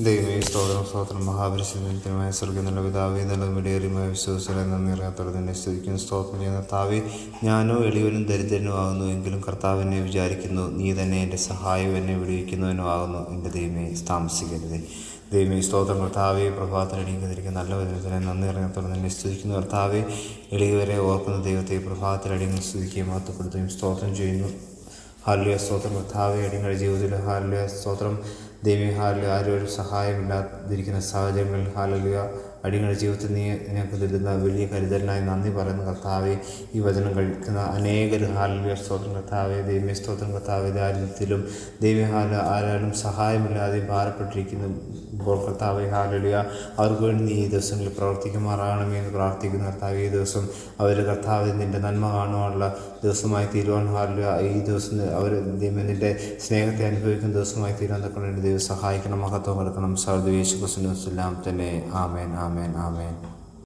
ദൈവമേ സ്തോത്രം മഹാപരിശുദ്ധമായ സ്വർഗ്ഗത്തിലുള്ള പിതാവേ, നല്ലതും വിലയേറിയതുമായ വിശ്വാസങ്ങളെ നന്ദി അറിയാത്തോടെ തന്നെ സ്തുതിക്കുന്നു, സ്തോത്രം ചെയ്യുന്ന കർത്താവേ. ഞാനോ എളിയവനും ദരിദ്രനുമാകുന്നു, എങ്കിലും കർത്താവ് എന്നെ വിചാരിക്കുന്നു. നീ തന്നെ എൻ്റെ സഹായവും എന്നെ വിടുവിക്കുന്നവനും ആകുന്നു. എൻ്റെ ദൈവമേ താമസിക്കരുതേ. ദൈവമേ സ്തോത്രം കർത്താവേ. പ്രഭാതത്തിൽ അടിയുന്നതിരിക്കുന്ന നല്ല വചനത്തിനെ നന്ദി അറിയാത്തോടെ തന്നെ സ്തുതിക്കുന്നു കർത്താവേ. എളിയവരെ ഓർക്കുന്ന ദൈവത്തെ പ്രഭാതത്തിൽ അടിയങ്ങൾ സ്തുതിക്കുകയും മഹത്വപ്പെടുത്തുകയും സ്തോത്രം ചെയ്യുന്നു. ഹാലലുയ സ്തോത്രം കർത്താവേ. അടിയങ്ങളുടെ ജീവിതത്തിൽ ഹാലലുയ സ്തോത്രം ദൈവമേ. ഹാലലുയ ആരും ഒരു സഹായമില്ലാതിരിക്കുന്ന സാഹചര്യങ്ങളിൽ ഹാലലുയ അടിയങ്ങളുടെ ജീവിതത്തിൽ നീ ഞങ്ങൾക്ക് തരുന്ന വലിയ കരുതലിനായി നന്ദി പറയുന്ന കർത്താവെ. ഈ വചനം കഴിക്കുന്ന അനേകർ ഹാലലുയ സ്തോത്രം കർത്താവെ. ദൈവമേ സ്തോത്രം കർത്താവെ. ദാരിദ്ര്യത്തിലും ദൈവമേ ആരാലും സഹായമില്ലാതെ ഭാരപ്പെട്ടിരിക്കുന്നു ഇപ്പോൾ കർത്താവെ ഹാലലുയ അവർക്ക് വേണ്ടി നീ ഈ ദിവസങ്ങളിൽ പ്രവർത്തിക്കുമാറാകണമേ എന്ന് പ്രാർത്ഥിക്കുന്ന കർത്താവ്. ഈ ദിവസം അവർ കർത്താവ് നിൻ്റെ നന്മ കാണുവാനുള്ള ദിവസമായി തീരുവാൻ ഹാലലുയ ഈ ദിവസം അവർ ദൈവം നിൻ്റെ സ്നേഹത്തെ അനുഭവിക്കുന്ന ദിവസമായി തീരുവാൻ തക്കൊണ്ട് ദൈവം സഹായിക്കണം. മഹത്വം കൊടുക്കണം. സർവ്വ യേശു ക്രിസ്തുവിൻ നാമത്തിൽ തന്നെ. ആമേൻ ആമേൻ ആമേൻ.